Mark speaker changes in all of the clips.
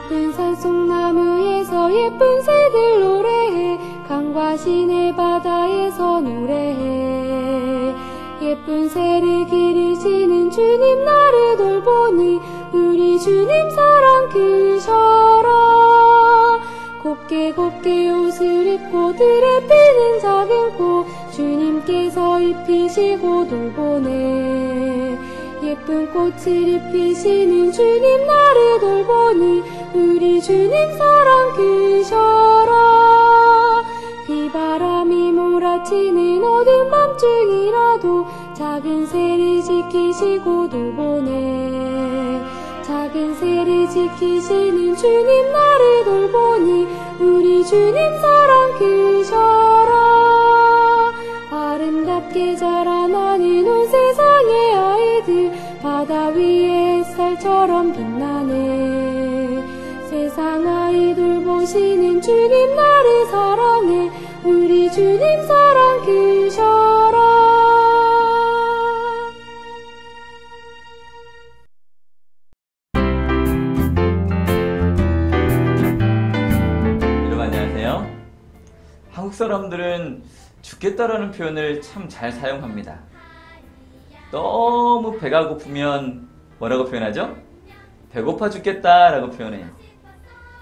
Speaker 1: 큰 산속 나무에서 예쁜 새들 노래해. 강과 시내 바다에서 노래해. 예쁜 새를 기르시는 주님 나를 돌보니 우리 주님 사랑 크셔라. 곱게 곱게 옷을 입고 들에 피는 작은 꽃 주님께서 입히시고 돌보네. 예쁜 꽃을 입히시는 주님 나를 돌보니 우리 주님 사랑 크셔라. 비바람이 몰아치는 어두운 밤중이라도 작은 새를 지키시고 돌보네. 작은 새를 지키시는 주님 나를 돌보니 우리 주님 사랑 크셔라. 아름답게 자라나는 온 세상의 아이들 바다 위에 햇살처럼 빛나네. 세상 아이 돌보시는 주님 나를 사랑해. 우리 주님 사랑 크셔라.
Speaker 2: 여러분 안녕하세요. 한국 사람들은 죽겠다라는 표현을 참 잘 사용합니다. 너무 배가 고프면 뭐라고 표현하죠? 배고파 죽겠다라고 표현해요.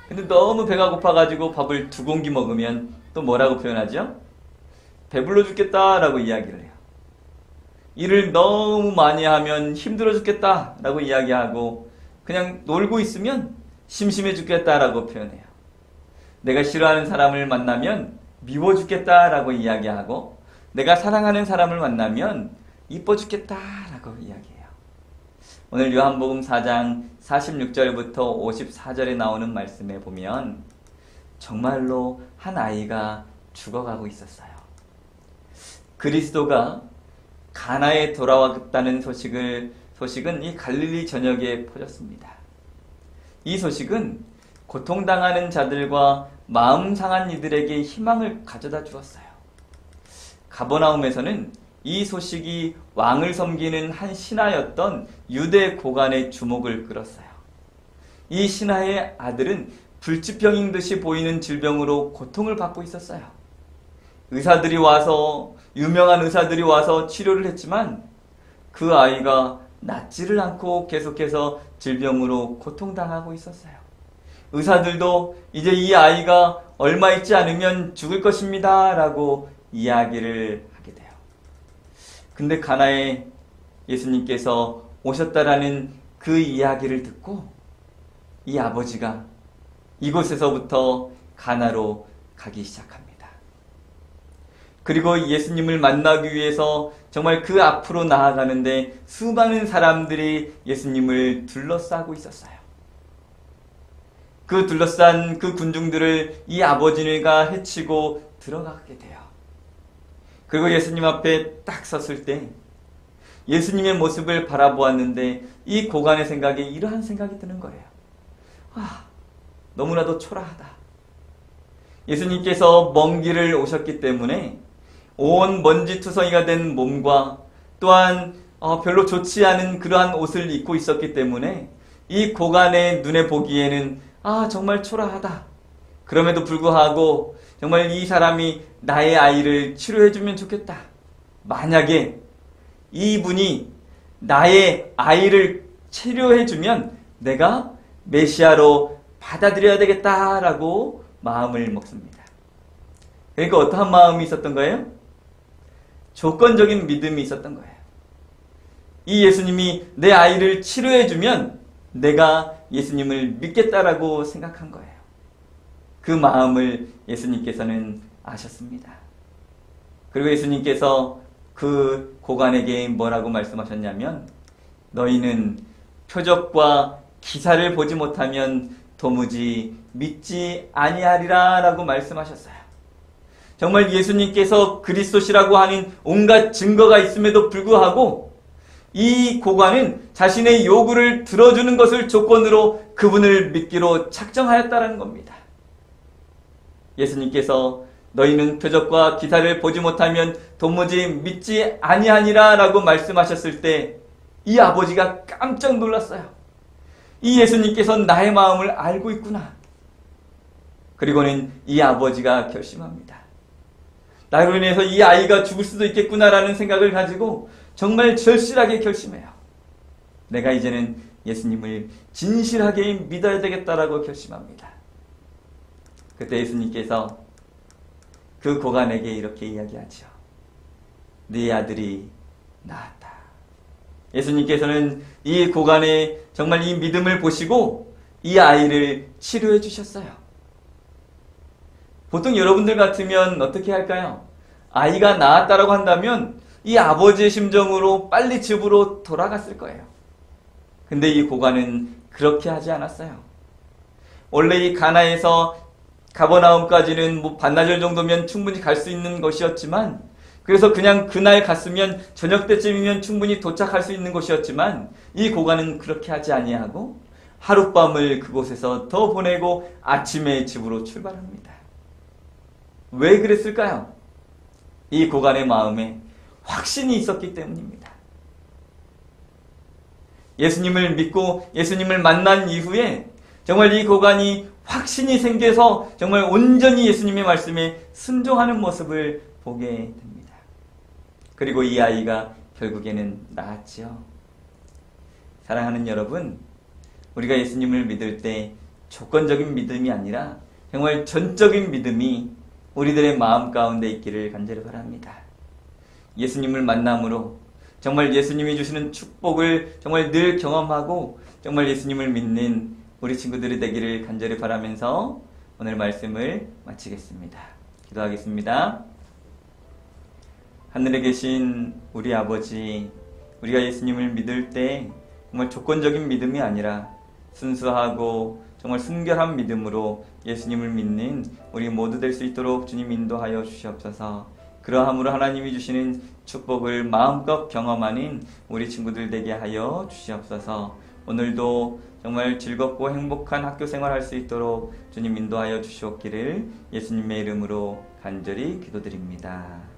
Speaker 2: 근데 너무 배가 고파가지고 밥을 2공기 먹으면 또 뭐라고 표현하죠? 배불러 죽겠다라고 이야기를 해요. 일을 너무 많이 하면 힘들어 죽겠다라고 이야기하고 그냥 놀고 있으면 심심해 죽겠다라고 표현해요. 내가 싫어하는 사람을 만나면 미워 죽겠다라고 이야기하고 내가 사랑하는 사람을 만나면 이뻐 죽겠다라고 이야기해요. 오늘 요한복음 4장 46절부터 54절에 나오는 말씀에 보면 정말로 한 아이가 죽어가고 있었어요. 그리스도가 가나에 돌아왔다는 소식은 이 갈릴리 전역에 퍼졌습니다. 이 소식은 고통당하는 자들과 마음 상한 이들에게 희망을 가져다 주었어요. 가버나움에서는 이 소식이 왕을 섬기는 한 신하였던 유대 고관의 주목을 끌었어요. 이 신하의 아들은 불치병인 듯이 보이는 질병으로 고통을 받고 있었어요. 유명한 의사들이 와서 치료를 했지만 그 아이가 낫지를 않고 계속해서 질병으로 고통당하고 있었어요. 의사들도 이제 이 아이가 얼마 있지 않으면 죽을 것입니다 라고 이야기를 하게 돼요. 근데 가나에 예수님께서 오셨다라는 그 이야기를 듣고 이 아버지가 이곳에서부터 가나로 가기 시작합니다. 그리고 예수님을 만나기 위해서 정말 그 앞으로 나아가는데 수많은 사람들이 예수님을 둘러싸고 있었어요. 그 둘러싼 그 군중들을 이 아버지가 해치고 들어가게 돼요. 그리고 예수님 앞에 딱 섰을 때 예수님의 모습을 바라보았는데 이 고관의 생각에 이러한 생각이 드는 거예요. 너무나도 초라하다. 예수님께서 먼 길을 오셨기 때문에 온 먼지투성이가 된 몸과 또한 별로 좋지 않은 그러한 옷을 입고 있었기 때문에 이 고관의 눈에 보기에는 정말 초라하다. 그럼에도 불구하고 정말 이 사람이 나의 아이를 치료해주면 좋겠다. 만약에 이분이 나의 아이를 치료해주면 내가 메시아로 받아들여야 되겠다라고 마음을 먹습니다. 그러니까 어떠한 마음이 있었던 거예요? 조건적인 믿음이 있었던 거예요. 이 예수님이 내 아이를 치료해주면 내가 예수님을 믿겠다라고 생각한 거예요. 그 마음을 예수님께서는 아셨습니다. 그리고 예수님께서 그 고관에게 뭐라고 말씀하셨냐면 너희는 표적과 기사를 보지 못하면 도무지 믿지 아니하리라 라고 말씀하셨어요. 정말 예수님께서 그리스도시라고 하는 온갖 증거가 있음에도 불구하고 이 고관은 자신의 요구를 들어주는 것을 조건으로 그분을 믿기로 작정하였다는 겁니다. 예수님께서 너희는 표적과 기사를 보지 못하면 도무지 믿지 아니하니라 라고 말씀하셨을 때 이 아버지가 깜짝 놀랐어요. 이 예수님께서 나의 마음을 알고 있구나. 그리고는 이 아버지가 결심합니다. 나로 인해서 이 아이가 죽을 수도 있겠구나라는 생각을 가지고 정말 절실하게 결심해요. 내가 이제는 예수님을 진실하게 믿어야 되겠다라고 결심합니다. 그때 예수님께서 그 고관에게 이렇게 이야기하죠. 네 아들이 나았다. 예수님께서는 이 고관의 정말 이 믿음을 보시고 이 아이를 치료해 주셨어요. 보통 여러분들 같으면 어떻게 할까요? 아이가 나았다라고 한다면 이 아버지의 심정으로 빨리 집으로 돌아갔을 거예요. 근데 이 고관은 그렇게 하지 않았어요. 원래 이 가나에서 가버나움까지는 뭐 반나절 정도면 충분히 갈 수 있는 것이었지만, 그래서 그냥 그날 갔으면 저녁 때쯤이면 충분히 도착할 수 있는 곳이었지만, 이 고관은 그렇게 하지 아니하고 하룻밤을 그곳에서 더 보내고 아침에 집으로 출발합니다. 왜 그랬을까요? 이 고관의 마음에 확신이 있었기 때문입니다. 예수님을 믿고 예수님을 만난 이후에 정말 이 고관이 확신이 생겨서 정말 온전히 예수님의 말씀에 순종하는 모습을 보게 됩니다. 그리고 이 아이가 결국에는 나았지요. 사랑하는 여러분, 우리가 예수님을 믿을 때 조건적인 믿음이 아니라 정말 전적인 믿음이 우리들의 마음 가운데 있기를 간절히 바랍니다. 예수님을 만남으로 정말 예수님이 주시는 축복을 정말 늘 경험하고 정말 예수님을 믿는 우리 친구들이 되기를 간절히 바라면서 오늘 말씀을 마치겠습니다. 기도하겠습니다. 하늘에 계신 우리 아버지, 우리가 예수님을 믿을 때 정말 조건적인 믿음이 아니라 순수하고 정말 순결한 믿음으로 예수님을 믿는 우리 모두 될 수 있도록 주님 인도하여 주시옵소서. 그러함으로 하나님이 주시는 축복을 마음껏 경험하는 우리 친구들 되게 하여 주시옵소서. 오늘도 정말 즐겁고 행복한 학교 생활할 수 있도록 주님 인도하여 주시옵기를 예수님의 이름으로 간절히 기도드립니다.